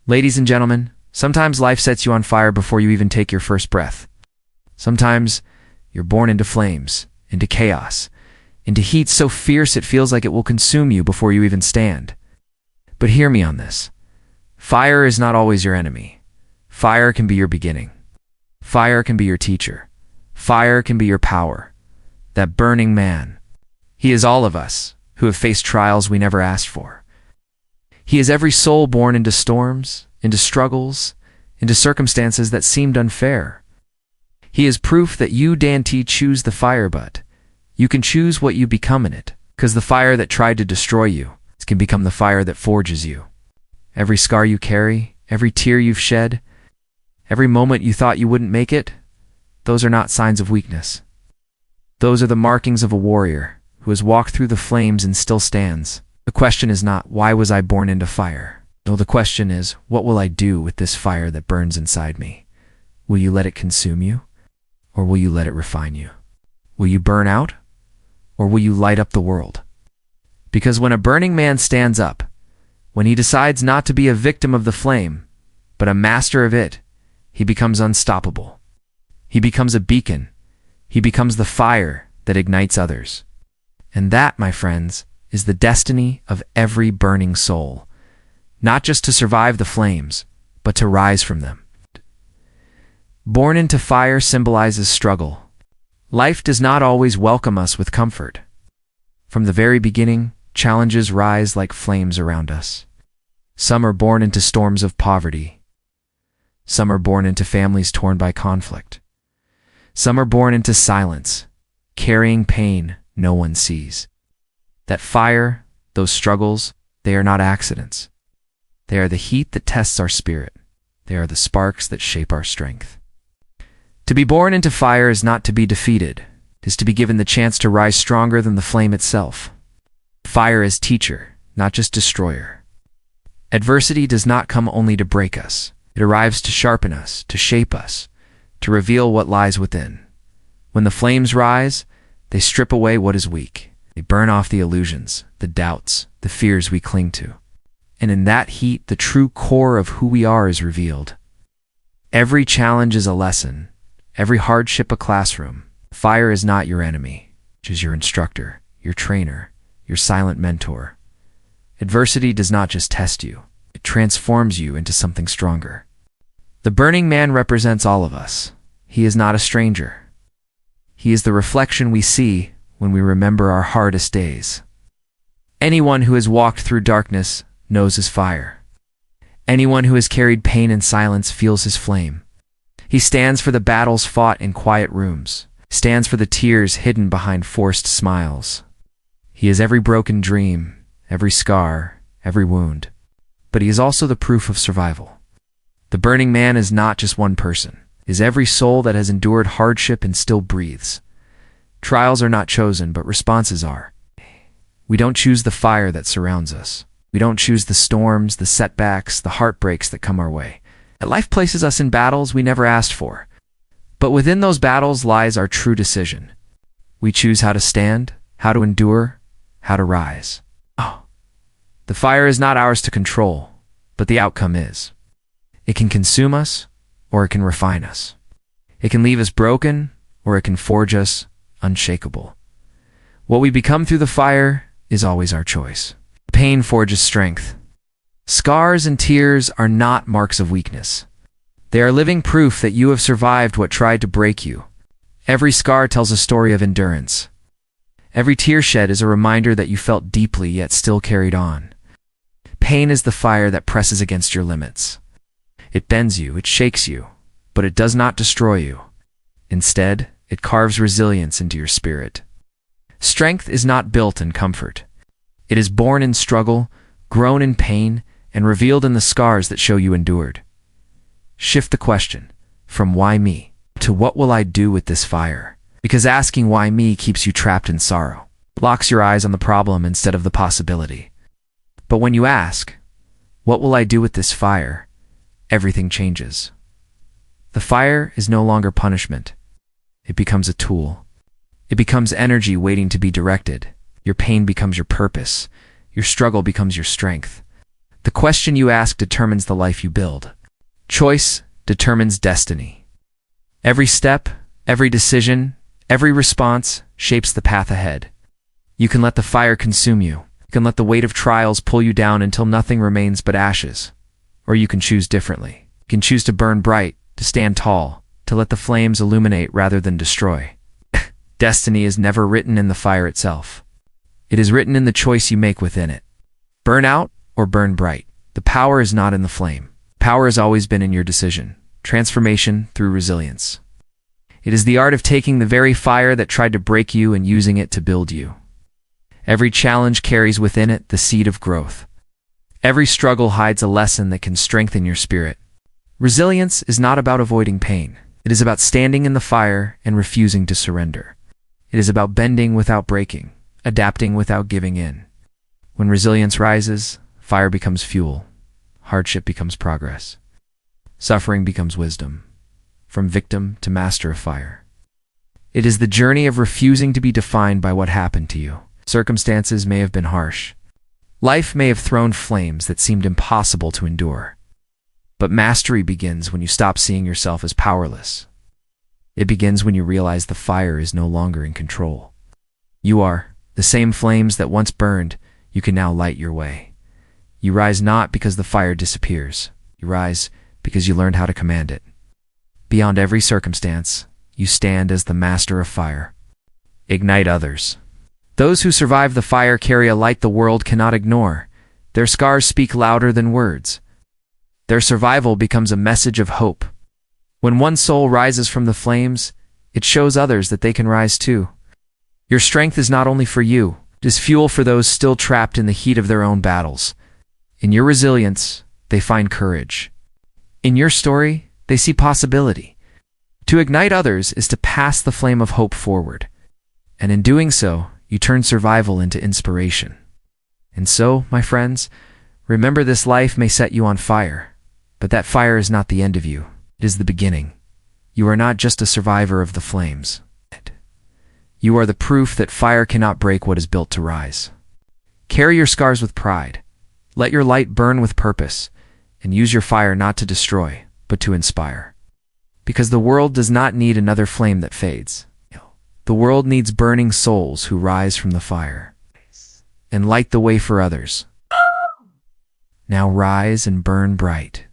Ladies and gentlemen, sometimes life sets you on fire before you even take your first breath. Sometimes you're born into flames, into chaos, into heat so fierce it feels like it will consume you before you even stand. But hear me on this. Fire is not always your enemy. Fire can be your beginning. Fire can be your teacher. Fire can be your power. That burning man. He is all of us who have faced trials we never asked for. He is every soul born into storms, into struggles, into circumstances that seemed unfair. He is proof that you, Dan T, choose the fire, but you can choose what you become in it, because the fire that tried to destroy you can become the fire that forges you. Every scar you carry, every tear you've shed, every moment you thought you wouldn't make it, those are not signs of weakness. Those are the markings of a warrior who has walked through the flames and still stands. The question is not, why was I born into fire? No, the question is, what will I do with this fire that burns inside me? Will you let it consume you? Or will you let it refine you? Will you burn out? Or will you light up the world? Because when a burning man stands up, when he decides not to be a victim of the flame, but a master of it, he becomes unstoppable. He becomes a beacon. He becomes the fire that ignites others. And that, my friends, is the destiny of every burning soul. Not just to survive the flames, but to rise from them. Born into fire symbolizes struggle. Life does not always welcome us with comfort. From the very beginning, challenges rise like flames around us. Some are born into storms of poverty. Some are born into families torn by conflict. Some are born into silence, carrying pain no one sees. That fire, those struggles, they are not accidents. They are the heat that tests our spirit. They are the sparks that shape our strength. To be born into fire is not to be defeated. It is to be given the chance to rise stronger than the flame itself. Fire is teacher, not just destroyer. Adversity does not come only to break us. It arrives to sharpen us, to shape us, to reveal what lies within. When the flames rise, they strip away what is weak. They burn off the illusions, the doubts, the fears we cling to. And in that heat, the true core of who we are is revealed. Every challenge is a lesson, every hardship a classroom. Fire is not your enemy, it is your instructor, your trainer, your silent mentor. Adversity does not just test you, it transforms you into something stronger. The burning man represents all of us. He is not a stranger. He is the reflection we see when we remember our hardest days. Anyone who has walked through darkness knows his fire. Anyone who has carried pain in silence feels his flame. He stands for the battles fought in quiet rooms, stands for the tears hidden behind forced smiles. He is every broken dream, every scar, every wound. But he is also the proof of survival. The burning man is not just one person. It is every soul that has endured hardship and still breathes. Trials are not chosen, but responses are. We don't choose the fire that surrounds us. We don't choose the storms, the setbacks, the heartbreaks that come our way. Life places us in battles we never asked for. But within those battles lies our true decision. We choose how to stand, how to endure, how to rise. Oh, the fire is not ours to control, but the outcome is. It can consume us, or it can refine us. It can leave us broken, or it can forge us unshakable. What we become through the fire is always our choice. Pain forges strength. Scars and tears are not marks of weakness. They are living proof that you have survived what tried to break you. Every scar tells a story of endurance. Every tear shed is a reminder that you felt deeply yet still carried on. Pain is the fire that presses against your limits. It bends you, it shakes you, but it does not destroy you. Instead, it carves resilience into your spirit. Strength is not built in comfort. It is born in struggle, grown in pain, and revealed in the scars that show you endured. Shift the question from why me to what will I do with this fire? Because asking why me keeps you trapped in sorrow, locks your eyes on the problem instead of the possibility. But when you ask, what will I do with this fire? Everything changes. The fire is no longer punishment. It becomes a tool. It becomes energy waiting to be directed. Your pain becomes your purpose. Your struggle becomes your strength. The question you ask determines the life you build. Choice determines destiny. Every step, every decision, every response shapes the path ahead. You can let the fire consume you. You can let the weight of trials pull you down until nothing remains but ashes. Or you can choose differently. You can choose to burn bright, to stand tall, to let the flames illuminate rather than destroy. Destiny is never written in the fire itself. It is written in the choice you make within it. Burn out or burn bright. The power is not in the flame. Power has always been in your decision. Transformation through resilience. It is the art of taking the very fire that tried to break you and using it to build you. Every challenge carries within it the seed of growth. Every struggle hides a lesson that can strengthen your spirit. Resilience is not about avoiding pain. It is about standing in the fire and refusing to surrender. It is about bending without breaking, adapting without giving in. When resilience rises, fire becomes fuel. Hardship becomes progress. Suffering becomes wisdom. From victim to master of fire. It is the journey of refusing to be defined by what happened to you. Circumstances may have been harsh. Life may have thrown flames that seemed impossible to endure. But mastery begins when you stop seeing yourself as powerless. It begins when you realize the fire is no longer in control. You are the same flames that once burned. You can now light your way. You rise not because the fire disappears. You rise because you learned how to command it. Beyond every circumstance, you stand as the master of fire. Ignite others. Those who survive the fire carry a light the world cannot ignore. Their scars speak louder than words. Their survival becomes a message of hope. When one soul rises from the flames, it shows others that they can rise too. Your strength is not only for you, it is fuel for those still trapped in the heat of their own battles. In your resilience, they find courage. In your story, they see possibility. To ignite others is to pass the flame of hope forward. And in doing so, you turn survival into inspiration. And so, my friends, remember this life may set you on fire, but that fire is not the end of you. It is the beginning. You are not just a survivor of the flames. You are the proof that fire cannot break what is built to rise. Carry your scars with pride. Let your light burn with purpose, and use your fire not to destroy, but to inspire. Because the world does not need another flame that fades. The world needs burning souls who rise from the fire and light the way for others. Now rise and burn bright.